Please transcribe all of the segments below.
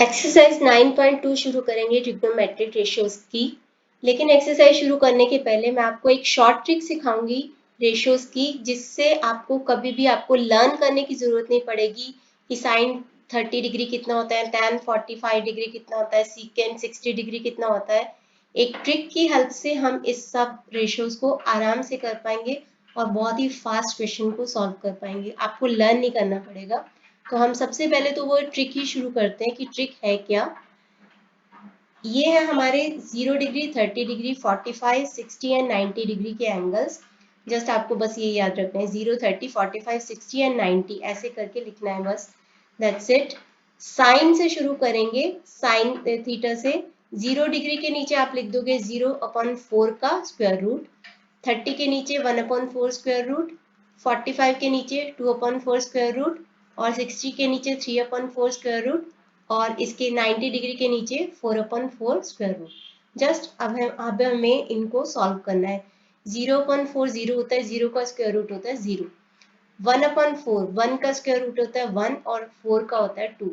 Exercise 9.2 शुरू करेंगे trigonometric ratios की। लेकिन एक्सरसाइज शुरू करने के पहले मैं आपको एक शॉर्ट ट्रिक सिखाऊंगी रेशियोज की, जिससे आपको कभी भी आपको लर्न करने की जरूरत नहीं पड़ेगी कि साइन 30 डिग्री कितना होता है, tan 45 डिग्री कितना होता है, सीकेंड 60 डिग्री कितना होता है। एक ट्रिक की हेल्प से हम इस सब रेशियोज को आराम से कर पाएंगे और बहुत ही फास्ट क्वेश्चन को सॉल्व कर पाएंगे। आपको लर्न नहीं करना पड़ेगा। तो हम सबसे पहले तो वो ट्रिक ही शुरू करते हैं कि ट्रिक है क्या। ये है हमारे 0 डिग्री, 30 डिग्री, 45, 60 एंड 90 डिग्री के एंगल्स। जस्ट आपको बस ये याद रखना है, 0, 30, 45, 60 एंड 90 ऐसे करके लिखना है बस। That's it. साइन से शुरू करेंगे, साइन थीटा से। 0 डिग्री के नीचे आप लिख दोगे 0/4 का स्क्वायर रूट, 30 के नीचे 1/4 स्क्वायर रूट, 45 के नीचे 2/4 स्क्वायर रूट और 60 के नीचे 3/4 स्क्वायर रूट और इसके 90 डिग्री के नीचे 4/4 स्क्वायर रूट। जस्ट अब हमें इनको सॉल्व करना है। 0/4 0 होता है, 0 का स्क्वायर रूट होता है 0। 1/4 1 का स्क्वायर रूट होता है 1 और 4 का होता है 2।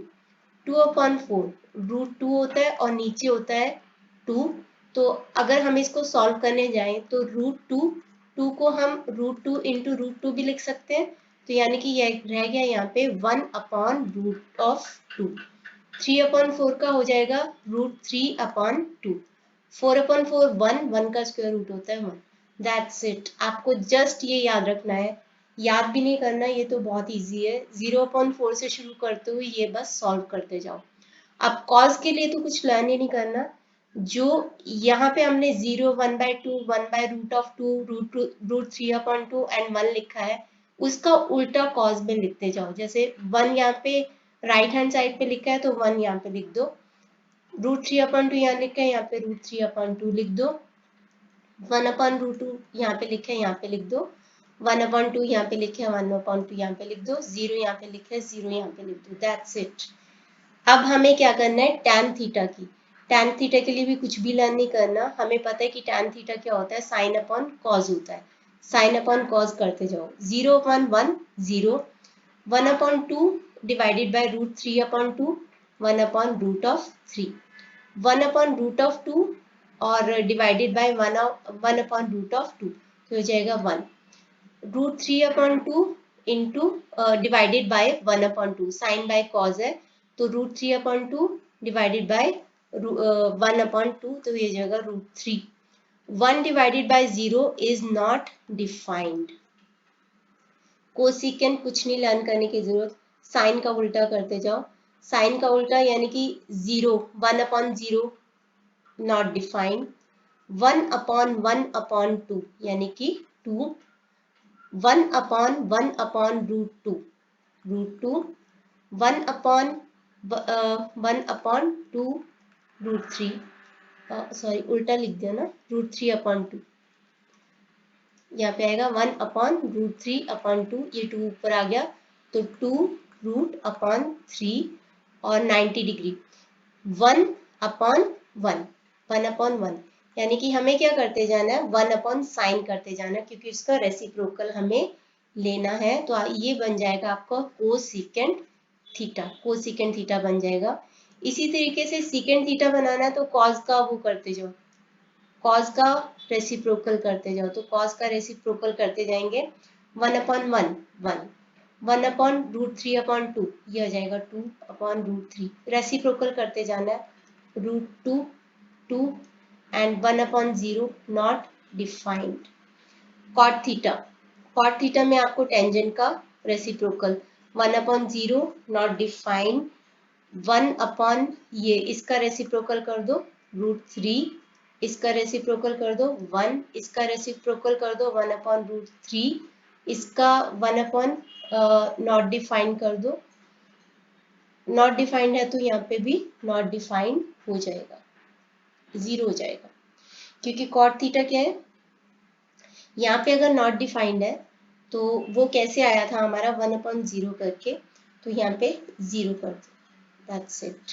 2/4 √2 होता है और नीचे होता है 2। तो अगर हम इसको सॉल्व करने जाएं तो √2 को हम √2 इंटू √2 भी लिख सकते हैं। तो यानी कि यह रह गया यहाँ पे 1/√2। 3/4 का हो जाएगा √3/2। 4/4 1 का स्क्वायर रूट होता है 1। That's it. आपको जस्ट ये याद रखना है, याद भी नहीं करना, ये तो बहुत इजी है। 0/4 से शुरू करते हुए ये बस सॉल्व करते जाओ। अब कॉज के लिए तो कुछ लर्न ही नहीं करना। जो यहाँ पे हमने 0, 1/2, 1/√2, √3/2 एंड 1 लिखा है, उसका उल्टा कॉज में लिखते जाओ। जैसे 1 यहाँ पे राइट हैंड साइड पे लिखा है तो 1 यहाँ पे लिख दो, √3/2 यहाँ लिखा है, यहाँ पे √3/2 लिख दो, 1/√2 यहाँ पे लिखा है, यहाँ पे लिख दो, 1/2 यहाँ पे लिखे है, 1/2 यहाँ पे लिख दो, 0 यहाँ पे लिखा है, 0 यहाँ पे लिख दो। That's it. अब हमें क्या करना है, टैन थीटा की। टैन थीटा के लिए भी कुछ भी लर्न नहीं करना। हमें पता है कि टैन थीटा क्या होता है, साइन अपॉन कॉज होता है। साइन अपॉन कॉज करते जाओ। 0/1 0, 1/2 डिवाइडेड बाय √3/2, 1/√3, 1/√2 और डिवाइडेड बाय 1/√2 तो हो जाएगा 1। √3/2 into divided by 1/2, sine by cos है तो √3/2 डिवाइडेड बाय 1/2 तो ये जाएगा √3। 1 divided by 0 is not defined. Cosecant कुछ नहीं लर्न करने की जरूरत, साइन का उल्टा करते जाओ। साइन का उल्टा यानी कि 0, 1/0 नॉट डिफाइंड, 1/1/2 यानी कि 2, 1/1/√2 √2, 1/1/2 √3, सॉरी उल्टा लिख दिया ना, √3/2 यहाँ पे आएगा 1/√3/2, ये 2 ऊपर आ गया तो 2√3 और 90 डिग्री 1/1 1/1 यानी कि हमें क्या करते जाना है, 1/sin करते जाना है, क्योंकि उसका रेसिप्रोकल हमें लेना है। तो ये बन जाएगा आपका कोसिकेंट थीटा, कोसिकेंट थीटा बन जाएगा। इसी तरीके से सीकेंट थीटा बनाना है तो कॉस का वो करते जाओ, कॉस का रेसिप्रोकल करते जाओ। तो कॉस का रेसिप्रोकल करते जाएंगे, 1/1 1, 1/√3/2 ये हो जाएगा 2/√3, रेसिप्रोकल करते जाना है, √2 2 and 1/0 not defined. Cot theta, cot theta में आपको टेंजेंट का रेसिप्रोकल 1/0 नॉट डिफाइंड, 1 ये इसका रेसिप्रोकल कर दो √3, इसका रेसिप्रोकल कर दो 1, इसका रेसिप्रोकल कर दो 1/√3, इसका 1 नॉट डिफाइंड कर दो। नॉट डिफाइंड है तो यहाँ पे भी नॉट डिफाइंड हो जाएगा, 0 हो जाएगा। क्योंकि कॉट थीटा क्या है, यहाँ पे अगर नॉट डिफाइंड है तो वो कैसे आया था हमारा 1/0 करके, तो यहाँ पे 0 कर दो। That's it.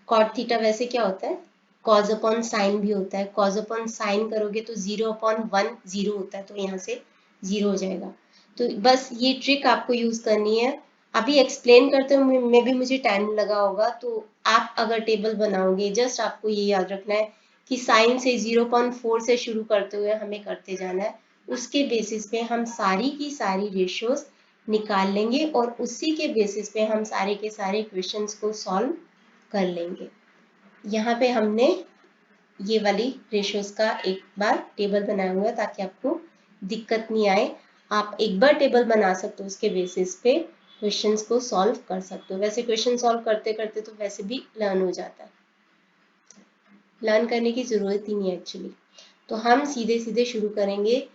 कॉट थीटा वैसे क्या होता है, कॉज अपॉन साइन भी होता है। कॉज अपॉन साइन करोगे तो 0/1 0 होता है, तो यहाँ से 0 हो जाएगा। तो बस ये ट्रिक आपको यूज करनी है। अभी एक्सप्लेन करते हुए में भी मुझे टाइम लगा होगा, तो आप अगर टेबल बनाओगे, जस्ट आपको ये याद रखना है कि साइन से 0.4 से शुरू करते हुए हमें करते जाना है। उसके बेसिस पे हम सारी की सारी रेशियोज निकाल लेंगे और उसी के बेसिस पे हम सारे के सारे क्वेश्चंस को सॉल्व कर लेंगे। यहाँ पे हमने ये वाली रेशियोज का एक बार टेबल बनाया हुआ है ताकि आपको दिक्कत नहीं आए। आप एक बार टेबल बना सकते हो, उसके बेसिस पे क्वेश्चंस को सॉल्व कर सकते हो। वैसे क्वेश्चन सॉल्व करते करते तो वैसे भी लर्न हो जाता है, लर्न करने की जरूरत ही नहीं है एक्चुअली। तो हम सीधे सीधे शुरू करेंगे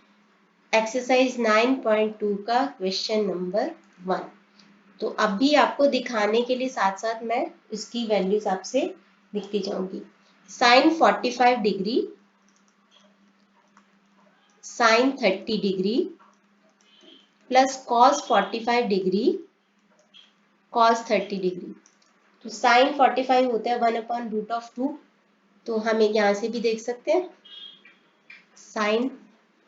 एक्सरसाइज 9.2 का क्वेश्चन नंबर 1। तो अभी आपको दिखाने के लिए साथ साथ मैं इसकी वैल्यूज आपसे लिखती जाऊंगी। Sine 45 degree, sine 30 degree plus cos 45 degree, cos 30 degree. तो साइन 45 होता है 1/√2, तो हम यहाँ से भी देख सकते हैं साइन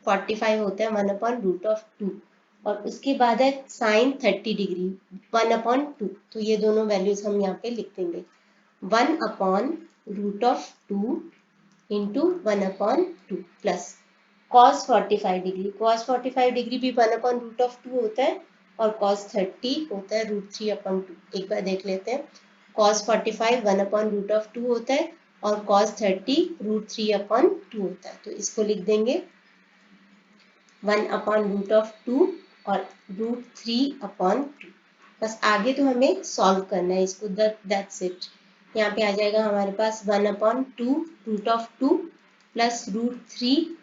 45 होता है 1/√2, और उसके बाद है साइन 30 डिग्री 1/2। तो ये दोनों वैल्यूज हम यहाँ पे लिख देंगे 1/√2 into 1/2 plus cos 45 degree, cos 45 degree भी 1/√2 होता है और कॉस 30 होता है √3/2। एक बार देख लेते हैं, कॉस 45 1/√2 होता है और कॉस 30 √3/2 होता है। तो इसको लिख देंगे 1/√2 और √3/2। बस आगे तो हमें सॉल्व करना है इसको, दैट्स इट। यहाँ पे आ जाएगा हमारे पास 1/2 प्लस √3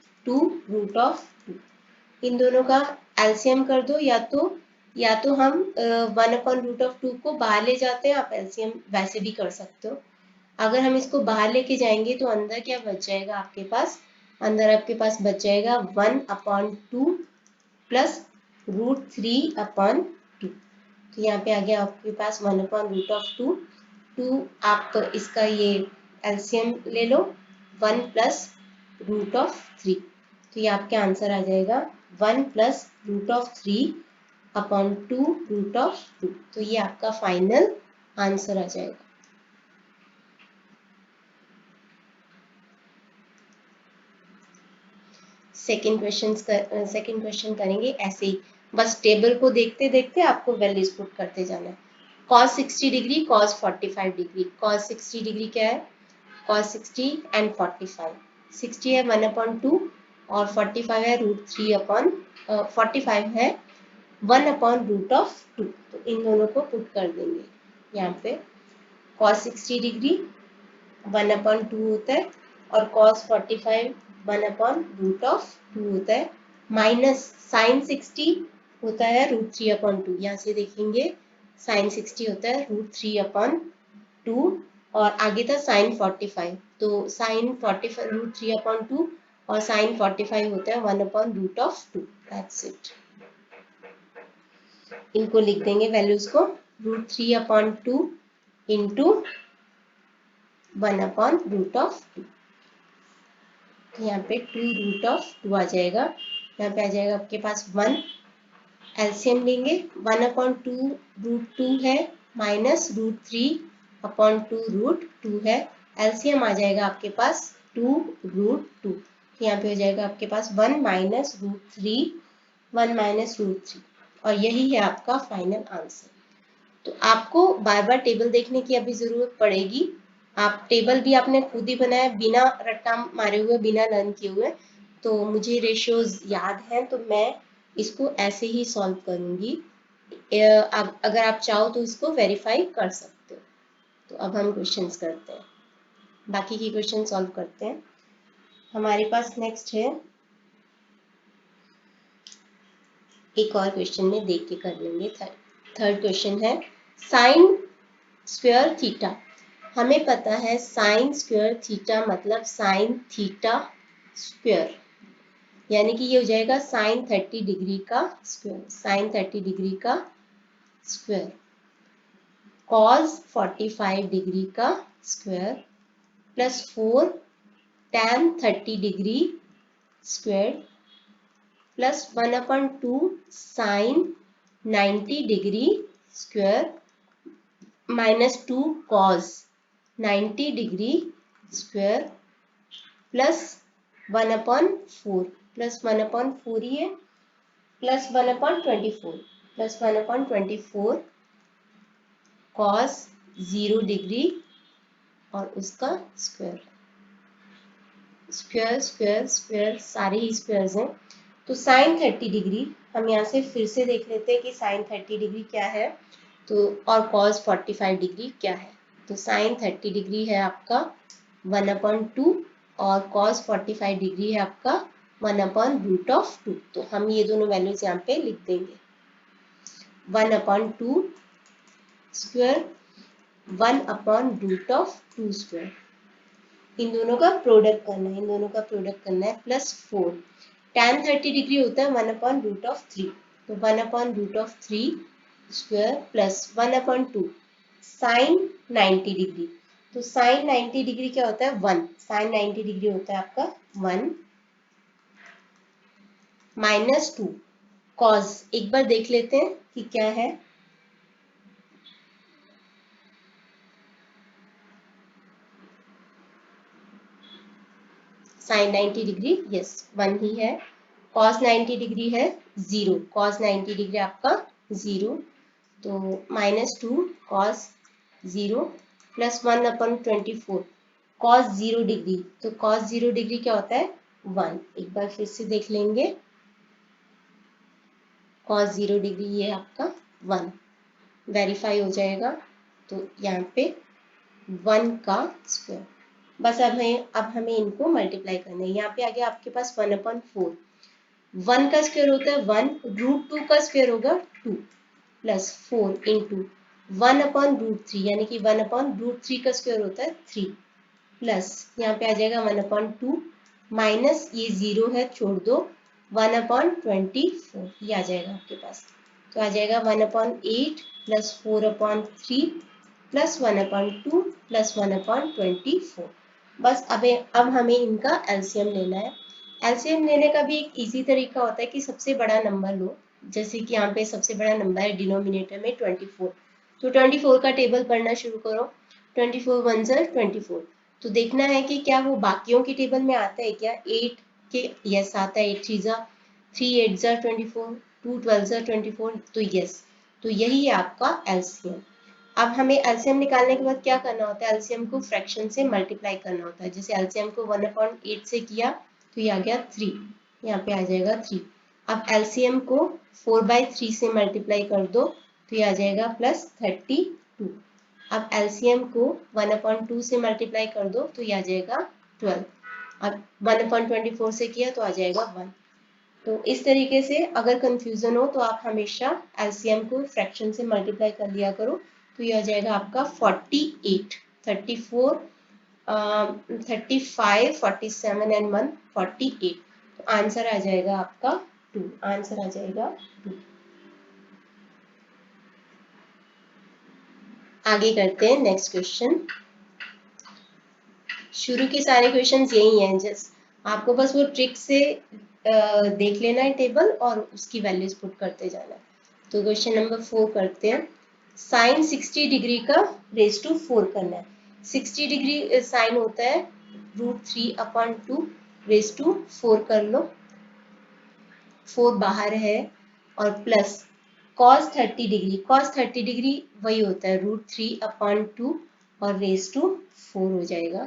इन दोनों का एलसीएम कर दो, या तो हम 1/√2 को बाहर ले जाते हैं, आप एलसीएम वैसे भी कर सकते हो। अगर हम इसको बाहर लेके जाएंगे तो अंदर क्या बच जाएगा आपके पास, अंदर आपके पास बच जाएगा 1/2 प्लस √3/2। तो यहाँ पे आ गया आपके पास 1/√2। आप इसका ये एलसीएम ले लो 1 प्लस √3। तो ये आपके आंसर आ जाएगा 1 प्लस √3/2 √2। तो ये आपका फाइनल आंसर आ जाएगा। सेकेंड क्वेश्चन करेंगे ऐसे ही, बस टेबल को देखते देखते आपको वैल्यूज पुट करते जाना है। cos 60 degree, cos 45 degree. cos 60 degree क्या है, cos 60 एंड 45, 60 है 1/2 और 45 है √3/45 है 1/√2। तो इन दोनों को पुट कर देंगे यहाँ पे। cos 60 डिग्री 1/2 होता है और cos 45 1/√2 होता है, माइनस साइन 60 होता है √3/2। यहाँ से देखेंगे साइन 60 होता है √3/2 और आगे था साइन 45, तो साइन 45 √3/2 और साइन 45 होता है 1/√2। That's it. इनको लिख देंगे वैल्यूज को, √3/2 इंटू 1/√2। तो यहाँ पे 2√2 आ जाएगा, यहाँ पे आ जाएगा आपके पास 1। एलसीएम लेंगे 1/2 √2 है माइनस √3/2 √2 है, एलसीएम आ जाएगा आपके पास 2√2। यहाँ पे हो जाएगा आपके पास 1 माइनस √3, 1 माइनस √3, और यही है आपका फाइनल आंसर। तो आपको बार बार टेबल देखने की अभी जरूरत पड़ेगी। आप टेबल भी आपने खुद ही बनाया बिना रट्टा मारे हुए, बिना लर्न किए हुए। तो मुझे रेशियोज याद हैं तो मैं इसको ऐसे ही सॉल्व करूंगी। अगर आप चाहो तो इसको वेरीफाई कर सकते हो। तो अब हम क्वेश्चंस करते हैं, बाकी की क्वेश्चन सॉल्व करते हैं। हमारे पास नेक्स्ट है, एक और क्वेश्चन में देख के कर लेंगे। थर्ड क्वेश्चन है साइन स्क्वायर थीटा। हमें पता है साइन स्क्वायर थीटा मतलब साइन थीटा स्क्वायर, यानी कि ये हो जाएगा साइन 30 डिग्री का स्क्वायर, साइन 30 डिग्री का स्क्वायर, कॉस 45 डिग्री का square plus 4 tan 30 degree square plus 1/2 sine 90 degree square -2 cos 90 degree square plus 1/4 plus 1/4 ही है प्लस 1/24 प्लस 1/24 cos 0 डिग्री और उसका स्क्वायर। स्क्वायर स्क्वायर स्क्वायर सारे ही स्क्वायर्स हैं। तो साइन 30 डिग्री हम यहाँ से फिर से देख लेते हैं कि साइन 30 डिग्री क्या है तो और cos 45 डिग्री क्या है। तो साइन 30 डिग्री है आपका 1/2 और cos 45 डिग्री है आपका 1/√2। तो हम ये दोनों वैल्यूज यहाँ पे लिख देंगे 1/2 स्क्वायर 1/√2 स्क्वायर। इन दोनों का प्रोडक्ट करना है, इन दोनों का प्रोडक्ट करना है प्लस 4। tan 30 डिग्री होता है 1/√3 तो 1/√3 स्क्वायर प्लस 1/2 साइन 90 डिग्री। तो साइन 90 डिग्री क्या होता है 1। साइन 90 डिग्री होता है आपका 1 -2 cos। एक बार देख लेते हैं कि क्या है। साइन 90 डिग्री यस 1 ही है। cos 90 डिग्री है 0। cos 90 डिग्री आपका 0 तो -2 cos 0 प्लस 1/24 cos 0 डिग्री। तो cos 0 डिग्री क्या होता है 1। एक बार फिर से देख लेंगे cos 0 डिग्री ये आपका 1 वेरीफाई हो जाएगा। तो यहाँ पे 1 का स्क्वायर। बस अब हमें इनको मल्टीप्लाई करना है। यहाँ पे आ गया आपके पास 1/4। 1 का स्क्वायर होता है 1 √2 का स्क्वायर होगा 2 प्लस 4 इंटू 1/√3 यानी कि 1/√3 का स्क्वायर होता है 3 प्लस यहाँ पे आ जाएगा 1/2 माइनस ये 0 है छोड़ दो 1/24 ये आ जाएगा आपके पास। तो आ जाएगा 1/8 प्लस 4/3 प्लस 1/2 प्लस 1/24। बस अब हमें इनका एलसीएम लेना है। एलसीएम लेने का भी एक इजी तरीका होता है कि सबसे बड़ा नंबर लो। जैसे कि यहाँ पे सबसे बड़ा नंबर है डिनोमिनेटर में 24 तो 24 का टेबल पढ़ना शुरू करो। 24 1 ज़ा 24 तो देखना है कि क्या वो बाकियों की टेबल में आता है क्या। 8 के यस आता है 8 3 ज़ा 3 8 ज़ा 24 2 12 ज़ा 24 तो यस। तो यही है आपका एलसीएम। अब हमें एलसीएम निकालने के बाद क्या करना होता है एलसीएम को फ्रैक्शन से मल्टीप्लाई करना होता है। जैसे एलसीएम को 1/8 से किया तो ये आ गया 3 यहाँ पे आ जाएगा 3। अब एलसीएम को 4/3 से मल्टीप्लाई कर दो तो ये आ जाएगा +32। अब एलसीएम को 1/2 से मल्टीप्लाई कर दो तो ये आ जाएगा 12। अब 1/24 से किया तो आ जाएगा 1। तो इस तरीके से अगर कंफ्यूजन हो तो आप हमेशा एलसीएम को फ्रैक्शन से मल्टीप्लाई कर लिया करो। तो ये आ जाएगा आपका 48 34 35 47 एंड 1 48। तो आंसर आ जाएगा आपका 2। आंसर आ जाएगा 2। आगे करते हैं नेक्स्ट क्वेश्चन। शुरू के सारे क्वेश्चंस यही हैं जस्ट आपको बस वो ट्रिक से देख लेना है टेबल और उसकी वैल्यूज पुट करते जाना है। तो क्वेश्चन नंबर 4 करते हैं। साइन 60 डिग्री का रेज टू 4 करना है। 60 डिग्री साइन होता है √3/2 रेज टू 4 कर लो 4 बाहर है और plus cos 30 degree. cos 30 degree वही होता है √3/2 और रेज टू 4 हो जाएगा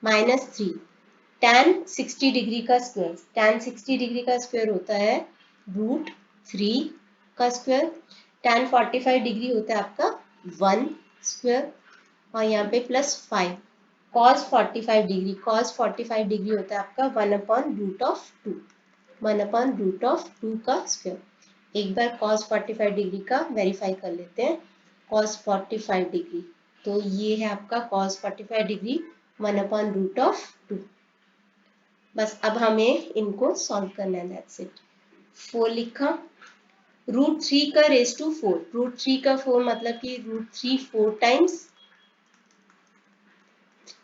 -3 tan 60 डिग्री का स्क्वायर। tan 60 डिग्री का स्क्वायर होता है √3 का स्क्वायर। tan 45 डिग्री होता है आपका 1 स्क्वायर और यहाँ पे +5 cos 45 डिग्री। cos 45 डिग्री होता है आपका 1/√2 1/√2 का स्क्वायर। एक बार cos 45 डिग्री का वेरीफाई कर लेते हैं। cos 45 डिग्री तो ये है आपका cos 45 डिग्री 1/√2। बस अब हमें इनको सॉल्व करना है। That's it. 4 लिखा √3 का रेज टू 4। √3 का 4 मतलब कि √3 4 टाइम्स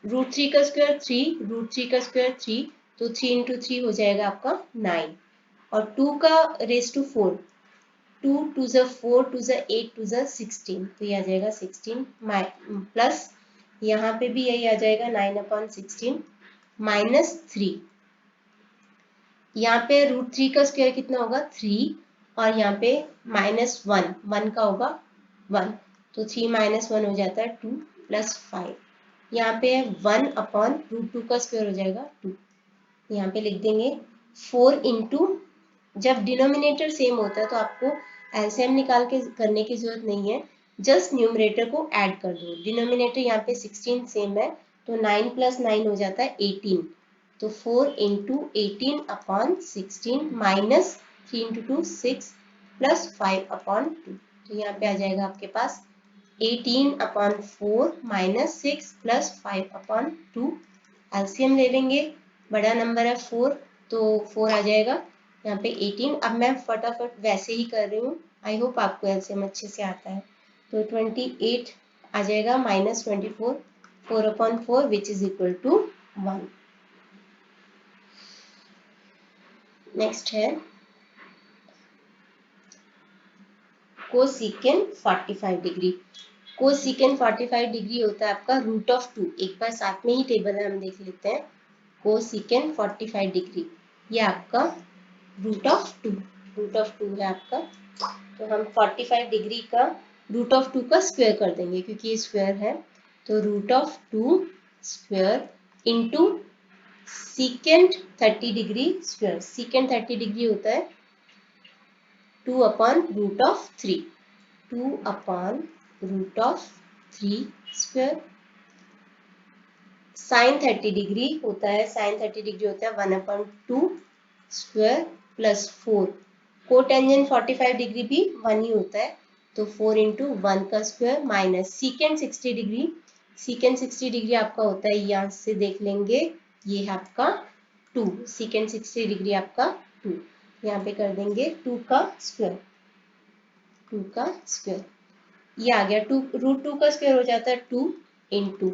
√3 का स्क्वायर 3 √3 का स्क्वायर 3 तो 3 × 3 हो जाएगा आपका 9 और 2 का रेज टू 4 2 2 ज़ा 4 2 ज़ा 8 2 ज़ा 16, तो ये आ जाएगा 16 प्लस यहाँ पे भी यही आ जाएगा 9/16 माइनस 3। यहाँ पे √3 का स्क्वायर कितना होगा 3, और यहाँ पे -1 1 का होगा 1, तो 3 - 1 हो जाता है 2 प्लस 5। यहाँ पे 1/√2 का स्क्वायर हो जाएगा 2। यहाँ पे लिख देंगे 4 इंटू, जब डिनोमिनेटर सेम होता है तो आपको एलसीएम निकाल के करने की जरूरत नहीं है, जस्ट न्यूमरेटर को ऐड कर दो। डिनोमिनेटर यहाँ पे 16 सेम है, तो 9 + 9 हो जाता है 18, तो 4 इंटू 18/16 माइनस 3 इंटू 2 6 प्लस 5/2, तो यहाँ पे आ जाएगा आपके पास 18/4 माइनस 6 प्लस 5/2। एलसीएम ले लेंगे, बड़ा नंबर है 4, तो 4 आ जाएगा यहाँ पे 18। अब मैं फटाफट वैसे ही कर रही हूँ, आई होप आपको एलसीएम अच्छे से आता है। तो 28 आ जाएगा minus 24, 4/4 which is equal to 1। Next है कोसेकेंट 45 डिग्री। कोसेकेंट 45 डिग्री होता है आपका √2। एक बार साथ में ही टेबल है, हम देख लेते हैं। कोसेकेंट 45 डिग्री, ये आपका √2 है आपका, तो हम 45 डिग्री का √2 का स्क्वायर कर देंगे क्योंकि ये स्क्वायर है, तो √2 square into secant 30 degree square. Secant 30 degree होता है 2/√3, 2/√3 स्क्वायर। साइन 30 डिग्री होता है, साइन 30 डिग्री होता है 1/2 स्क्वायर प्लस 4। कोटेंजेंट 45 डिग्री भी 1 ही होता है, तो 4 इंटू 1 का square minus secant 60 degree. Secant 60 degree आपका होता है, यहाँ से देख लेंगे, ये है आपका 2। सेकेंट 60 डिग्री आपका 2, यहाँ पे कर देंगे 2 का स्क्वायर, 2 का स्क्वायर, ये आ गया 2 √2 का स्क्वायर हो जाता है 2 इंटू,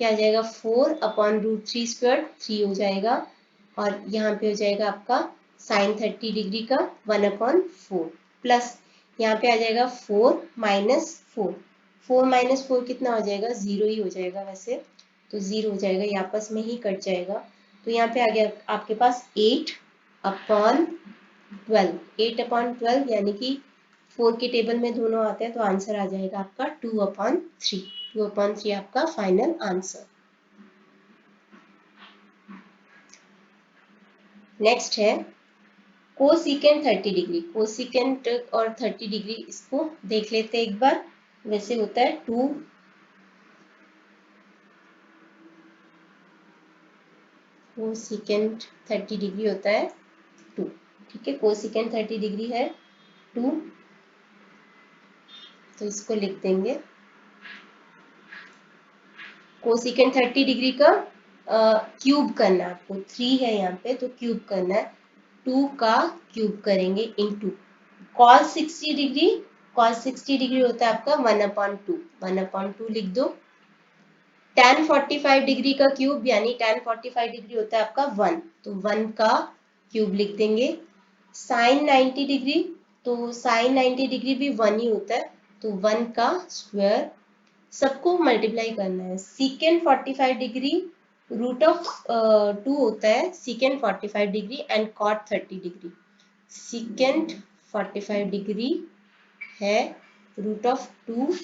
क्या आ जाएगा 4/√3 स्क्वायर, 3 हो जाएगा, और यहाँ पे हो जाएगा आपका साइन 30 डिग्री का 1/4 प्लस यहाँ पे आ जाएगा 4 माइनस 4, 4 माइनस 4 कितना हो जाएगा 0 ही हो जाएगा वैसे, तो 0 हो जाएगा, ये आपस में ही कट जाएगा। तो यहाँ पे आ गया आपके पास 8/12, 8/12 यानी कि 4 के टेबल में दोनों आते हैं, तो आंसर आ जाएगा आपका 2/3, 2/3 आपका फाइनल आंसर। नेक्स्ट है कोसेकेंट 30 डिग्री। कोसेकेंट और 30 डिग्री इसको देख लेते हैं एक बार। वैसे होता है 2, कोसेकेंट 30 डिग्री होता है 2, ठीक है। कोसेकेंट 30 डिग्री है 2, तो इसको लिख देंगे। कोसेकेंट 30 डिग्री का क्यूब करना है आपको, 3 है यहाँ पे तो क्यूब करना है, 2 का क्यूब करेंगे into cos 60 degree. Cos 60 degree होता है आपका 1/2, 1/2 लिख दो। tan 45 डिग्री का क्यूब यानी tan 45 डिग्री होता है आपका 1, तो 1 का क्यूब लिख देंगे। साइन 90 डिग्री, तो साइन 90 डिग्री भी 1 ही होता है, तो 1 का स्क्वायर, सबको मल्टीप्लाई करना है। सेकेंड 45 डिग्री √2 होता है second 45 degree and cot 30 degree. Second 45 degree है √2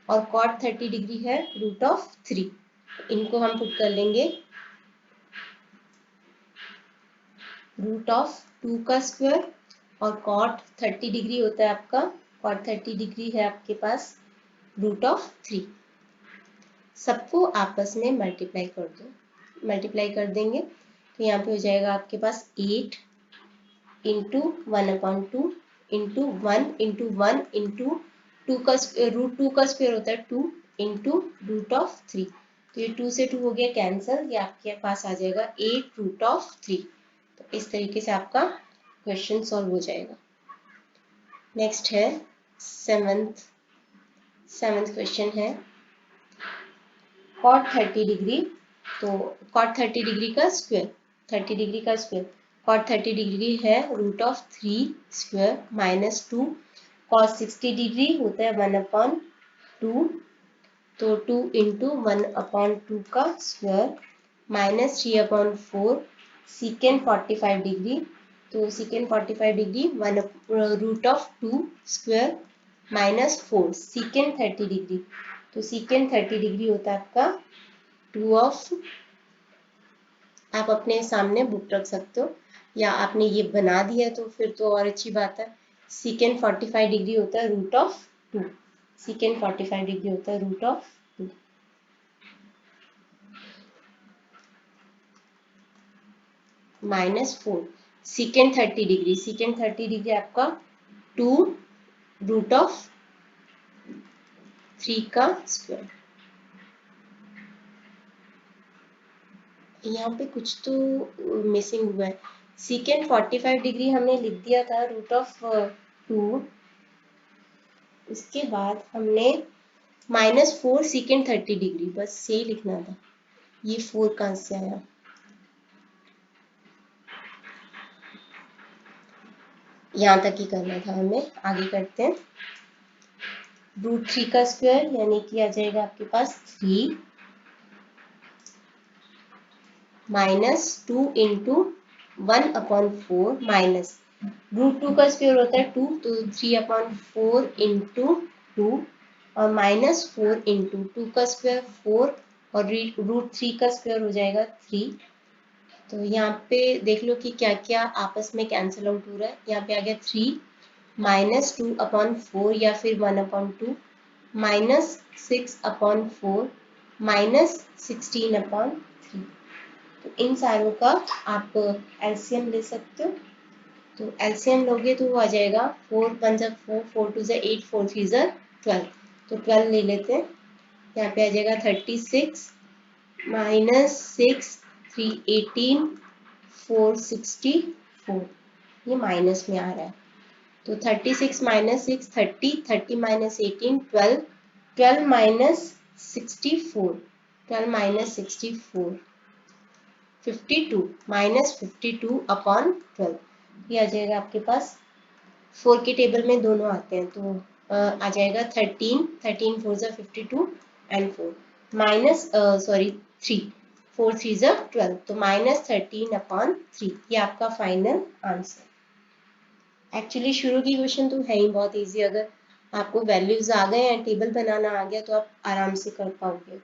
और कॉट 30 डिग्री है √3, इनको हम पुट कर लेंगे। √2 का स्क्वायर और कॉट 30 डिग्री होता है आपका, कॉट 30 डिग्री है आपके पास √3, सबको आपस में मल्टीप्लाई कर दो, मल्टीप्लाई कर देंगे, तो यहाँ पे हो जाएगा आपके पास 8 इंटू 1/2 इंटू 1 इंटू 1 इंटू 2 का √2 का स्क्वायर होता है 2 इंटू √3, तो ये 2 से 2 हो गया कैंसिल, ये आपके पास आ जाएगा 8√3। तो इस तरीके से आपका क्वेश्चन सॉल्व हो जाएगा। नेक्स्ट है सेवंथ क्वेश्चन है कॉट 30 डिग्री। तो कॉट 30 डिग्री का स्क्वायर, 30 डिग्री का स्क्वायर, कॉट 30 डिग्री है √3 स्क्वायर माइनस 2 cos 60 डिग्री होता है 1/2, तो 2 इंटू 1/2 का स्क्वायर माइनस 3/4 सीकेंड 45 डिग्री, तो सीकेंड 45 डिग्री 1√2 स्क्वायर माइनस 4 सीकेंड 30 डिग्री, तो सीकेंड 30 डिग्री होता है आपका 2 ऑफ, आप अपने सामने बुक रख सकते हो या आपने ये बना दिया तो फिर तो और अच्छी बात है। सीकेंड 45 डिग्री होता है √2, सीकेंड 45 डिग्री होता है √2 माइनस 4 सीकेंड 30 डिग्री, सीकेंड 30 डिग्री आपका 2√3 का स्क्वायर। यहाँ पे कुछ तो मिसिंग हुआ है। सीकेंड 45 डिग्री हमने लिख दिया था √2, उसके बाद हमने -4 सीकेंड 30 डिग्री, बस यही लिखना था। ये 4 कहाँ से आया? यहाँ तक ही करना था हमें, आगे करते हैं। √3 का स्क्वायर यानी कि आ जाएगा आपके पास 3 माइनस 2 इंटू 1/4 माइनस √2 का स्क्वायर होता है 2, तो 3/4 इंटू 2 और माइनस 4 इंटू 2 का स्क्वायर 4 और √3 का स्क्वायर हो जाएगा 3। तो यहाँ पे देख लो कि क्या क्या आपस में कैंसिल आउट हो रहा है। यहाँ पे आ गया 3 माइनस 2/4 या फिर 1/2 माइनस 6/4 माइनस 16/3। तो इन सारों का आप एलसीएम ले सकते हो। तो एलसीएम लोगे तो वो आ जाएगा 4 1 जा 4, 4 2 जा 8, 4 3 जा 12, तो 12 ले लेते हैं। यहाँ पे आ जाएगा 36 माइनस 6 3 18 4 64, ये माइनस में आ रहा है। तो 36 minus 6 30, 30 minus 18 12, 12 minus 64, 12 minus 64 52 minus 52/12, ये आ जाएगा आपके पास। 4 के टेबल में दोनों आते हैं, तो आ जाएगा 13 13 4 जा 52 एंड 4 माइनस 3 4 3 जा 12, तो -13/3, ये आपका फाइनल आंसर। एक्चुअली शुरू की क्वेश्चन तो है ही बहुत इजी, अगर आपको वैल्यूज आ गए हैं, टेबल बनाना आ गया तो आप आराम से कर पाओगे।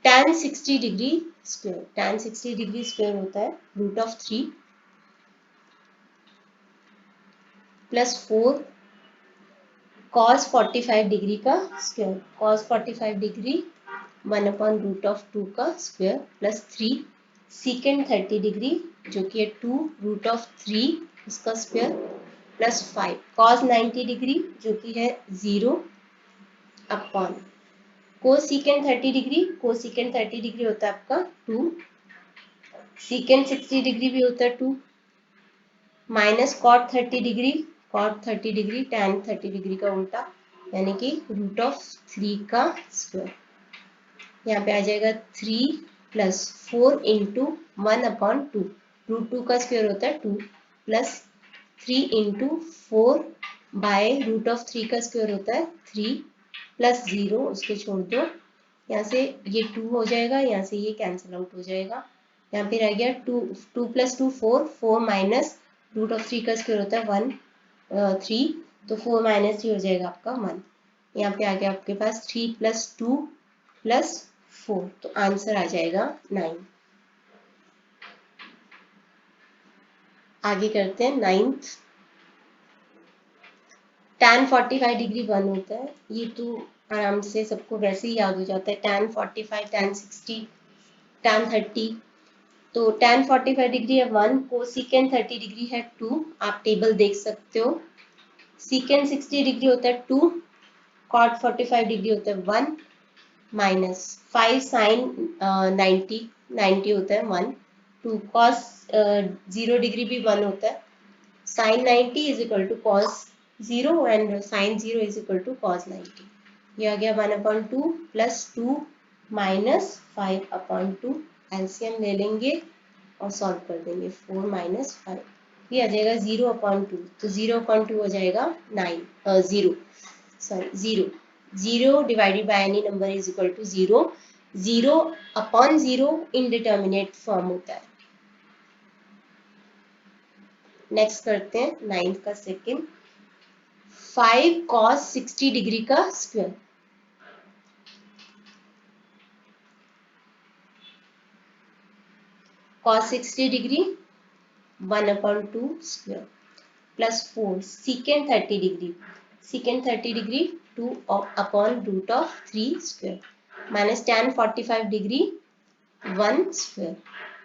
tan 60 degree square, tan 60 degree square होता है √3 प्लस 4 cos 45 डिग्री का स्क्वायर, cos 45 डिग्री 1/√2 का स्क्वायर प्लस 3 सीकेंड 30 डिग्री जो कि है 2√3 उसका स्क्वायर प्लस 5 cos 90 डिग्री जो कि है 0 upon cosecant 30 degree, cosecant 30 degree होता है आपका 2, सीकेंड 60 डिग्री भी होता है 2, minus cot 30 degree, cot 30 degree tan 30 degree का उल्टा यानी कि √3 का स्क्वायर। यहाँ पे आ जाएगा 3 प्लस 4 इंटू 1/2, √2 का स्क्वायर होता है 2 प्लस 3 इंटू 4 बाय √3 का स्क्वायर होता है 3 प्लस 0, उसको छोड़ दो, यहाँ से ये 2 हो जाएगा, यहाँ से ये कैंसिल आउट हो जाएगा। यहाँ पे रह गया 2 प्लस 2 4, 4 माइनस √3 का स्क्वायर होता है 1 3, तो 4 माइनस 3 हो जाएगा आपका 1। यहाँ पे आ गया आपके पास 3 प्लस 2 प्लस 4, तो आंसर आ जाएगा 9। आगे करते हैं 9th। tan 45 डिग्री 1 होता है, ये तो आराम से सबको वैसे ही याद हो जाता है, tan 45 tan 60 tan 30, तो tan 45 डिग्री है 1, कोसिकेंड 30 डिग्री है 2, आप टेबल देख सकते हो। सीकेंड 60 डिग्री होता है 2, कॉट 45 डिग्री होता है 1, माइनस 5 साइन 90 90 होता है 1, 2 कॉस 0 डिग्री भी 1 होता है, sine 90 is equal to cos 0 and sine 0 is equal to cos 90। ये आ गया 1/2 प्लस 2 माइनस 5/2, एलसीएम ले लेंगे और सॉल्व कर देंगे 4 माइनस 5, ये आ जाएगा 0/2, तो 0/2 हो जाएगा 0 divided by any number is equal to 0। 0/0 indeterminate form होता है। नेक्स्ट करते हैं 9th का सेकंड। 5 cos 60 डिग्री का square. cos 60 degree 1/2 square plus 4 secant 30 degree. secant 30 degree 2/√3 square minus tan 45 degree 1 square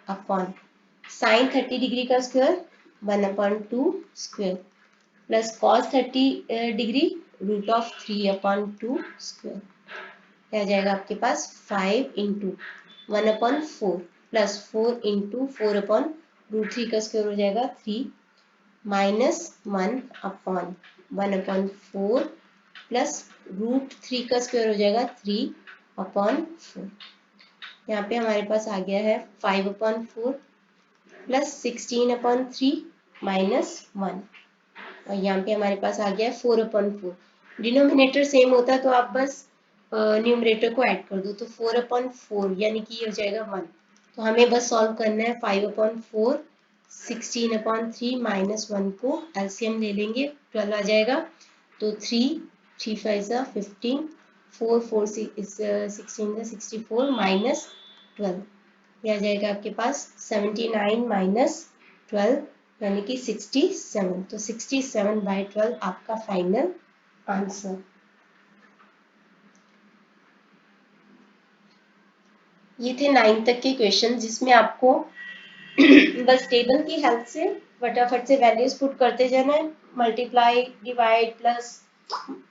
upon sin 30 degree का square 1/2 square plus cos 30 degree √3/2 square. क्या आ जाएगा आपके पास 5 इंटू 1/4 प्लस 4 इंटू 4/√3 का स्क्वायर हो जाएगा 3 माइनस 1/1/4 प्लस √3 का स्क्वायर हो जाएगा 3/4। यहाँ पे हमारे पास आ गया है 5/4 प्लस 16/3 माइनस 1 और यहाँ पे हमारे पास आ गया है 4/4। डिनोमिनेटर सेम होता तो आप बस न्यूमरेटर को ऐड कर दो, तो 4/4 यानी कि ये हो जाएगा 1। तो हमें बस सॉल्व करना है 5/4 16/3 माइनस 1 को एलसीएम ले लेंगे 12 आ जाएगा। तो 3 5 15 4 4 16 64 माइनस 12 ये आ जाएगा आपके पास 79 माइनस 12 यानी कि 67। तो 67/12 आपका फाइनल आंसर। ये थे 9 तक के क्वेश्चन जिसमें आपको बस टेबल की हेल्प से फटाफट से वैल्यूज पुट करते जाना है, मल्टीप्लाई डिवाइड प्लस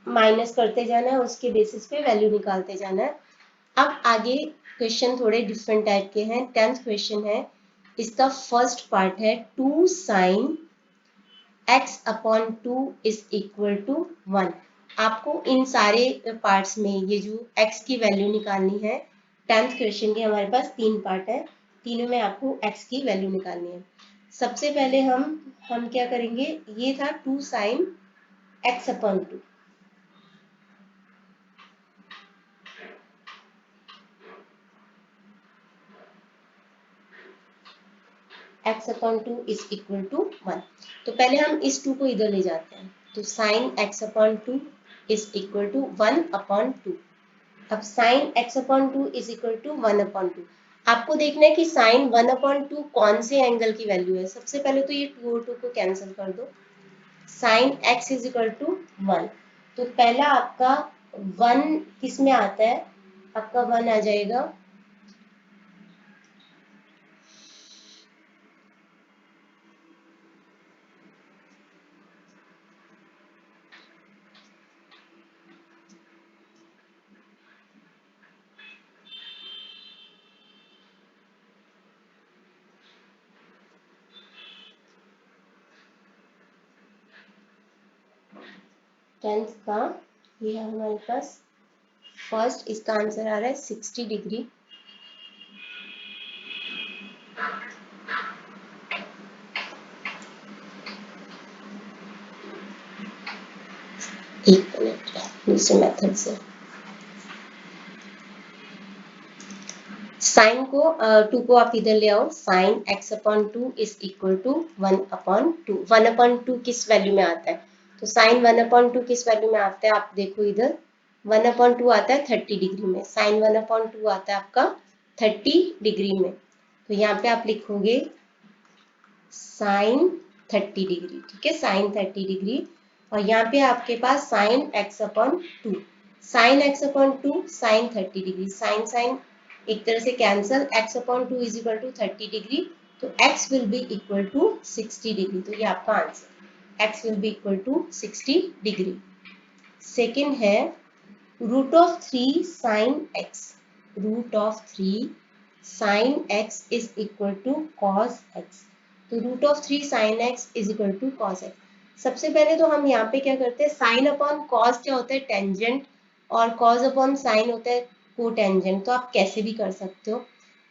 माइनस करते जाना है, उसके बेसिस पे वैल्यू निकालते जाना है। अब आगे क्वेश्चन थोड़े डिफरेंट टाइप के हैं। 10th क्वेश्चन है, इसका फर्स्ट पार्ट है 2 sin x/2 is equal to 1। आपको इन सारे पार्ट्स में ये जो x की वैल्यू निकालनी है। 10th क्वेश्चन के हमारे पास 3 पार्ट है, तीनों में आपको x की वैल्यू निकालनी है। सबसे पहले हम क्या करेंगे, ये था 2 sin x/2। x/2 is equal to 1। तो पहले हम इस 2 को इधर ले जाते हैं, तो sin x/2 is equal to 1/2। अब sin x/2 is equal to 1/2। आपको देखना है कि sin 1/2 कौन से एंगल की वैल्यू है। सबसे पहले तो ये 2 और 2 को कैंसिल कर दो। sin x is equal to 1, तो पहला आपका 1 किस में आता है, आपका 1 आ जाएगा टेंथ का, ये है हमारे पास फर्स्ट, इसका आंसर आ रहा है 60 डिग्री। एक मिनट दूसरे मेथड से साइन को 2 को आप इधर ले आओ। Sign x/2 is equal to 1/2। 1/2 किस वैल्यू में आता है, तो साइन 1/2 किस वैल्यू में आता है, आप देखो इधर 1/2 आता है 30 डिग्री में। साइन 1/2 आता है आपका 30 डिग्री में, तो यहाँ पे आप लिखोगे साइन 30 डिग्री। ठीक है, साइन 30 डिग्री। और यहाँ पे आपके पास sine x/2, sine x/2 sine 30 degree, sine sine एक तरह से cancel, x/2 is equal to 30 degree, तो x will be equal to 60 degree. तो ये आपका answer, x will be equal to 60 degree. Second है √3 sin x। √3 sin x is equal to cos x। तो √3 sin x is equal to cos x। सबसे पहले तो हम यहाँ पे क्या करते हैं, साइन अपॉन कॉस क्या होता है, टेंजेंट, और कॉस अपॉन साइन होता है कोटेंजेंट। तो आप कैसे भी कर सकते हो,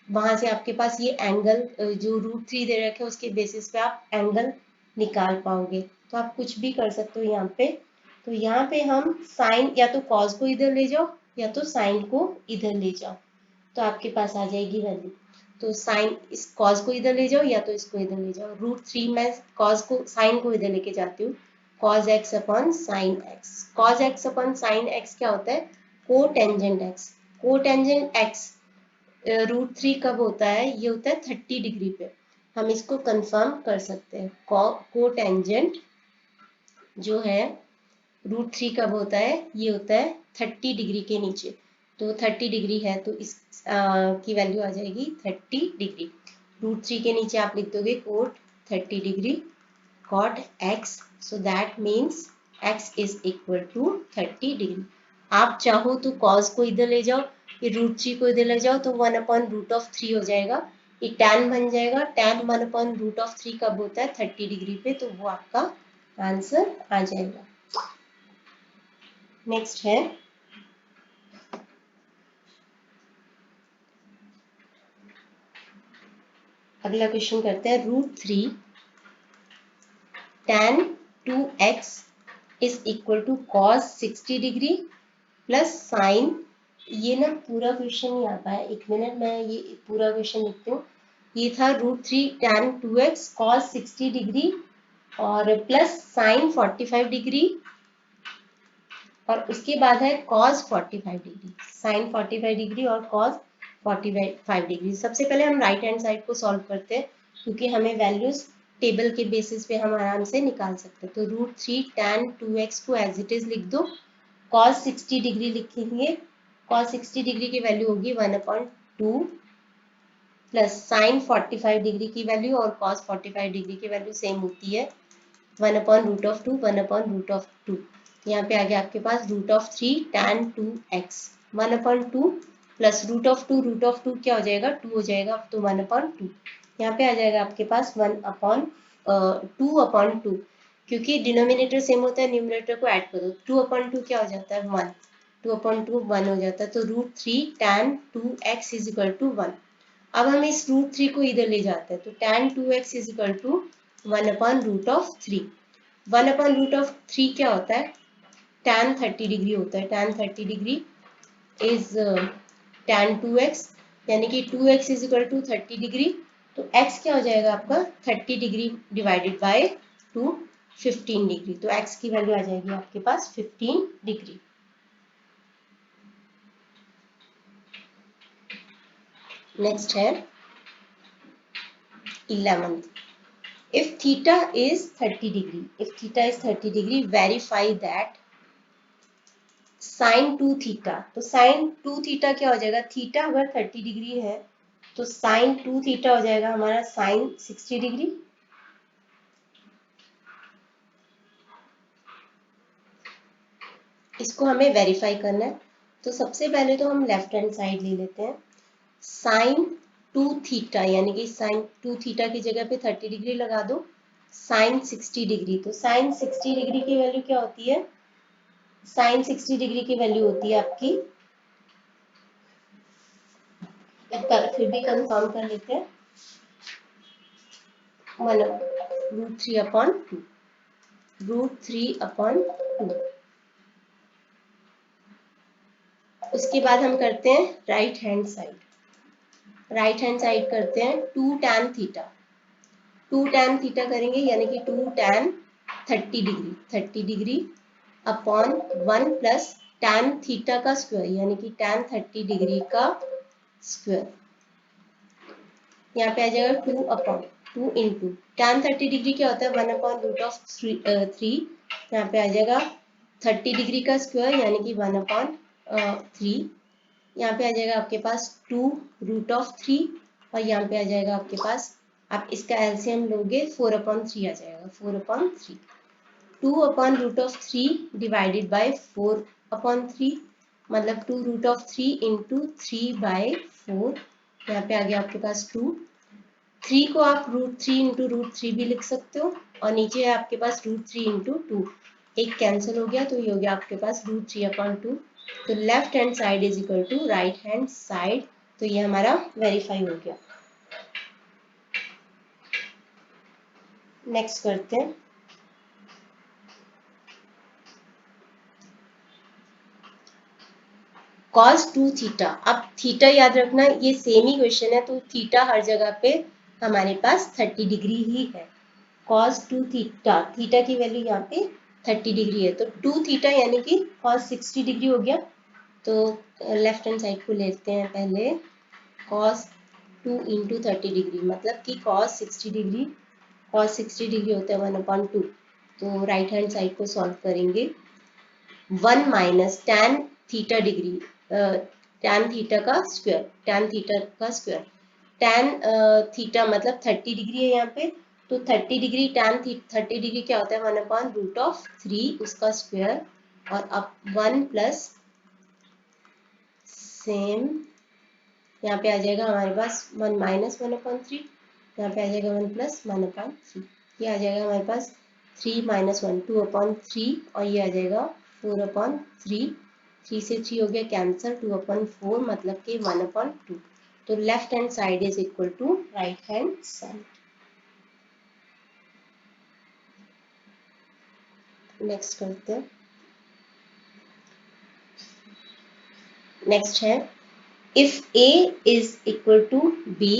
वहां से आपके पास ये एंगल जो √3 दे रखे हैं उसके बेसिस पे आप एंगल निकाल पाओगे। तो आप कुछ भी कर सकते हो यहाँ पे। तो यहाँ पे हम साइन या तो कॉस को इधर ले जाओ या तो साइन को इधर ले जाओ, तो आपके पास आ जाएगी वैल्यू। तो साइन इस कॉस को इधर ले जाओ या तो इसको इधर ले जाओ। √3 मैं कॉस को साइन को इधर लेके जाती हूँ, cos x upon sine x. Cos x upon sine x क्या होता है? Cotangent x. कोटेंजेंट एक्स √3 कब होता है? ये होता है 30 डिग्री पे। हम इसको कंफर्म कर सकते हैं। कोटेंजेंट जो है √3 कब होता है? ये होता है 30 डिग्री के नीचे। तो 30 डिग्री है तो इस की वैल्यू आ जाएगी 30 डिग्री। √3 के नीचे आप लिख दोगे cot 30 degree cot x, so that means x is equal to 30 degree. आप चाहो तो कॉस को इधर ले जाओ, फिर √3 को इधर ले जाओ, तो 1/√3 हो जाएगा। ये टैन बन जाएगा। टैन 1/√3 कब होता है? 30 डिग्री पे। तो वो आपका आंसर आ जाएगा। नेक्स्ट है अगला क्वेश्चन करते हैं। √3 tan 2x is equal to cos 60 degree plus sine, ये ना पूरा क्वेश्चन नहीं आता है, एक मिनट मैं ये पूरा क्वेश्चन लिखती हूँ। ये था √3 tan 2x cos 60 डिग्री और प्लस साइन 45 डिग्री और उसके बाद है cos 45 डिग्री। साइन 45 डिग्री और cos 45 डिग्री। सबसे पहले हम राइट हैंड साइड को सॉल्व करते हैं क्योंकि हमें वैल्यूज टेबल के बेसिस पे हम आराम से निकाल सकते हैं। तो √3 tan 2x को एज इट इज लिख दो। cos 60 डिग्री लिखेंगे। cos 60 डिग्री की वैल्यू होगी 1/2 प्लस साइन 45 डिग्री की वैल्यू और cos 45 डिग्री की वैल्यू सेम होती है 1/√2 1/√2। यहाँ पे आ गया आपके पास √3 tan 2x 1/2 प्लस √2 क्या हो जाएगा? 2 हो जाएगा। तो 1/2 यहाँ पे आ जाएगा आपके पास 1/2 क्योंकि डिनोमिनेटर सेम होता है, न्यूमरेटर को ऐड करो। 2/2 क्या हो जाता है? 1। 2/2 1 हो जाता है। तो √3 tan 2x is equal to 1। अब हम इस √3 को इधर ले जाते हैं तो tan 2x is equal to 1/√3। 1/√3 क्या होता है? tan 30 डिग्री होता है। tan 30 degree is tan 2x, यानी कि 2x is equal to 30 degree. तो x क्या हो जाएगा आपका? 30 डिग्री डिवाइडेड बाय 2 15 डिग्री। तो x की वैल्यू आ जाएगी आपके पास 15 डिग्री। नेक्स्ट है 11th। If theta is 30 degree, verify that sin 2 theta। तो sin 2 theta क्या हो जाएगा? थीटा अगर 30 डिग्री है तो sin 2 theta हो जाएगा हमारा sin 60 डिग्री। इसको हमें वेरीफाई करना है। तो सबसे पहले तो हम लेफ्ट हैंड साइड ले लेते हैं। sin 2 थीटा यानी कि sin 2 थीटा की जगह पे 30 डिग्री लगा दो। sin 60 डिग्री, तो sin 60 डिग्री की वैल्यू क्या होती है? sin 60 डिग्री की वैल्यू होती है आपकी, एक बार फिर भी कंफर्म कर लेते हैं, 1/√3/2। √3/2। उसके बाद हम करते हैं right hand side. Right hand side करते हैं 2 tan थीटा। 2 tan थीटा करेंगे यानी कि 2 tan 30 degree upon 1 plus tan theta का स्क्वायर यानी कि tan 30 डिग्री का स्क्वायर। यहाँ पे आ जाएगा 2 इंटू tan 30 डिग्री क्या होता है? 1/√3। यहाँ पे आ जाएगा 30 डिग्री का स्क्वायर यानी कि 1/3। यहाँ पे आ जाएगा आपके पास 2√3 और यहाँ पे आ जाएगा आपके पास, आप इसका एलसीएम लोगे 4/3 आ जाएगा 4/3। 2/√3 डिवाइडेड बाय 4/3 मतलब 2√3 इंटू 3/4। यहाँ पे आ गया आपके पास 2। 3 को आप √3 इंटू √3 भी लिख सकते हो और नीचे है आपके पास √3 इंटू 2। एक कैंसिल हो गया तो ये हो गया आपके पास √3/2। तो left hand side is equal to right hand side. तो ये हमारा वेरीफाई हो गया। नेक्स्ट करते हैं cos 2 थीटा। अब थीटा याद रखना, ये सेम ही क्वेश्चन है, तो थीटा हर जगह पे हमारे पास 30 डिग्री ही है। cos 2 थीटा, थीटा की वैल्यू यहाँ पे 30 डिग्री है, तो 2 थीटा यानी कि cos 60 डिग्री हो गया। तो लेफ्ट हैंड साइड को लेते हैं पहले, cos 2 इंटू 30 डिग्री, मतलब कि cos 60 डिग्री, cos 60 डिग्री होता है 1/2। तो राइट हैंड साइड को सॉल्व करेंगे, 1 minus tan theta degree, tan theta का स्क्वायर, टैन थीटा का स्क्वायर, टैन थीटा मतलब 30 डिग्री है यहाँ पे, तो 30 डिग्री टैन 30 डिग्री क्या होता है 1/√3 उसका स्क्वायर, और अब 1 प्लस सेम यहाँ पे आ जाएगा हमारे पास 1 माइनस 1/3, यहाँ पे आ जाएगा 1 प्लस 1/3, ये आ जाएगा हमारे पास 3 माइनस 1 2/3, और ये आ जाएगा 4/3, 3 से 3 हो गया कैंसिल, 2/4 मतलब कि 1/2। तो left hand side is equal to right hand side. Next करते हैं, नेक्स्ट है if A is equal to B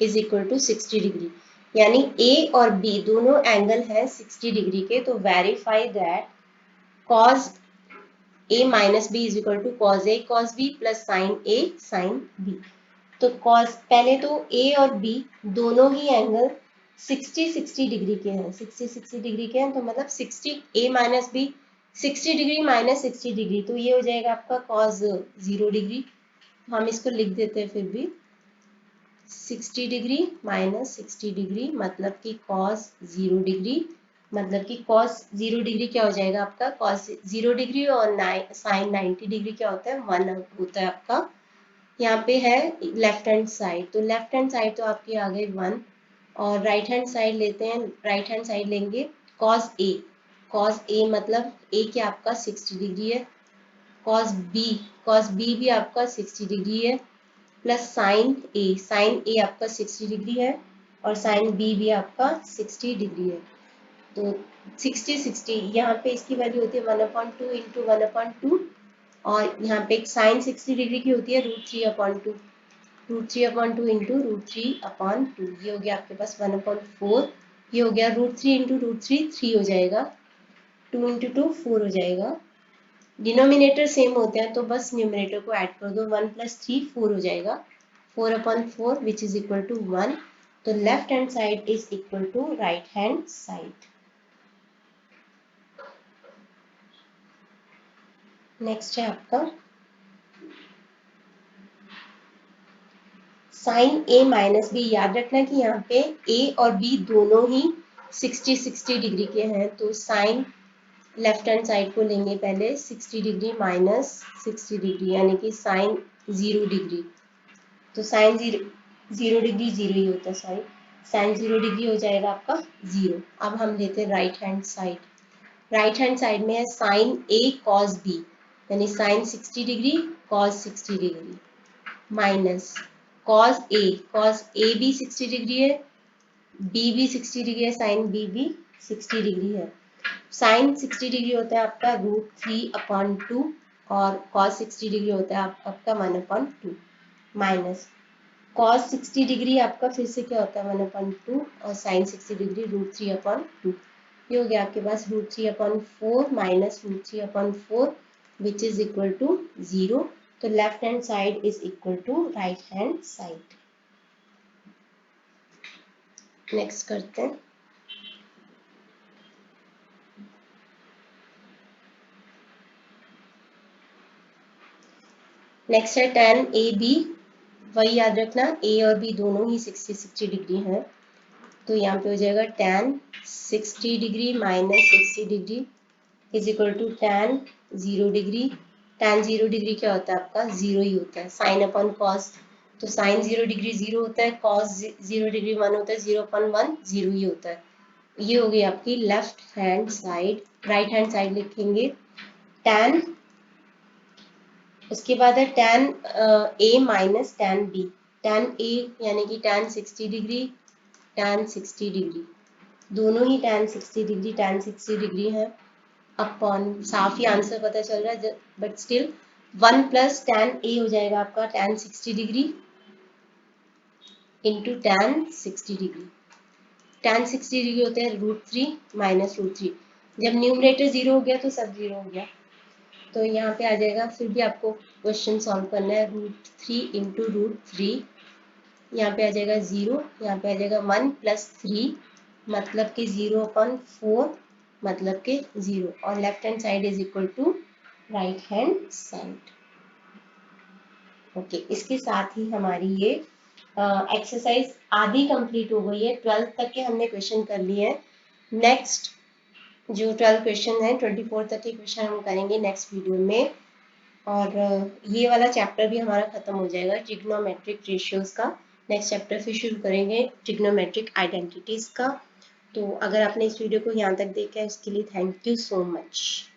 is equal to 60 degree, यानी ए और बी दोनों एंगल है 60 डिग्री के, तो verify that cos a minus B is equal to cos a cos b plus sin a sin b। तो cos, पहले तो a और b दोनों ही एंगल 60 डिग्री के हैं, 60 डिग्री के हैं, तो मतलब 60 a minus B 60 degree minus 60 degree, तो ये हो जाएगा आपका cos 0 डिग्री। हम इसको लिख देते हैं फिर भी, 60 डिग्री माइनस 60 डिग्री मतलब कि cos 0 डिग्री, मतलब कि cos 0 डिग्री क्या हो जाएगा आपका, cos 0 डिग्री और sin 90 डिग्री क्या होता है 1 होता है आपका। यहाँ पे है लेफ्ट हैंड साइड, तो लेफ्ट हैंड साइड तो आपकी आ गई 1, और राइट हैंड साइड लेते हैं, राइट हैंड साइड लेंगे cos a, cos a मतलब a क्या आपका 60 डिग्री है, cos b भी आपका 60 डिग्री है, प्लस साइन ए आपका 60 डिग्री है, और साइन बी भी आपका 60 डिग्री है। तो 60 यहाँ पे इसकी वैल्यू होती है 1/2 इंटू 1/2, और यहाँ पे एक साइन 60 डिग्री की होती है √3/2, √3/2 इंटू √3/2, ये हो गया आपके पास 1/4, ये हो गया √3 इंटू √3 3 हो जाएगा, 2 इंटू 2 4 हो जाएगा, डिनोमिनेटर सेम होते हैं तो बस न्यूमरेटर को ऐड कर दो, 1 प्लस 3 4 हो जाएगा, 4/4 विच इज इक्वल टू 1। तो left hand side is equal to right hand side. Next है आपका साइन ए माइनस बी, याद रखना कि यहाँ पे ए और बी दोनों ही 60 डिग्री के हैं, तो साइन लेफ्ट हैंड साइड को लेंगे पहले 60 डिग्री माइनस 60 डिग्री यानी कि साइन 0 डिग्री, तो साइन 0 डिग्री 0 ही होता है, सॉरी साइन 0 डिग्री हो जाएगा आपका 0। अब हम लेते हैं right hand side, right hand side में है साइन ए कॉस बी, यानी sine 60 degree cos 60 degree, minus cos A भी 60 डिग्री है, बी भी 60 डिग्री है, साइन बी भी 60 डिग्री है। साइन 60 डिग्री होता है आपका √3/2, और कॉस 60 डिग्री होता है आपका 1/2, माइनस कॉस 60 डिग्री आपका फिर से क्या होता है 1/2, और साइन 60 डिग्री √3/2, ये हो गया आपके पास √3/4 minus √3/4 which is equal to 0। तो left hand side is equal to right hand side. Next करते हैं, नेक्स्ट है tan ए बी, वही याद रखना ए और बी दोनों ही 60 डिग्री हैं, तो यहाँ पे हो जाएगा tan 60 degree minus 60 degree is equal to tan 0 degree, tan 0 degree क्या होता है आपका 0 ही होता है, साइन अपॉन कॉस, तो साइन 0 डिग्री 0 होता है, कॉस 0 डिग्री 1 होता है, 0/1 0 ही होता है। ये हो गई आपकी left hand side. Right hand side लिखेंगे tan, उसके बाद है tan a minus tan b, tan a यानी कि tan 60 डिग्री tan 60 डिग्री दोनों ही tan 60 डिग्री है अपॉन, साफ ही आंसर पता चल रहा है, but still 1 plus tan A हो जाएगा आपका tan 60 degree into tan 60 degree. tan 60 degree होता है √3 माइनस √3। जब न्यूमरेटर 0 हो गया तो सब 0 हो गया, तो यहाँ पे आ जाएगा। फिर भी आपको क्वेश्चन सॉल्व करना है। √3 इंटू √3, यहाँ पे आ जाएगा 0, यहाँ पे आ जाएगा 1 प्लस 3 मतलब कि 0/4 मतलब कि 0, और left hand side is equal to right hand side. Okay, इसके साथ ही हमारी ये एक्सरसाइज आधी कंप्लीट हो गई है। 12 तक के हमने क्वेश्चन कर लिए हैं। नेक्स्ट जो 12 क्वेश्चन है, 24 तक के क्वेश्चन हम करेंगे नेक्स्ट वीडियो में, और ये वाला चैप्टर भी हमारा खत्म हो जाएगा ट्रिग्नोमेट्रिक रेशियोज का। नेक्स्ट चैप्टर फिर शुरू करेंगे ट्रिग्नोमेट्रिक आइडेंटिटीज का। तो अगर आपने इस वीडियो को यहाँ तक देखा है, इसके लिए थैंक यू सो मच।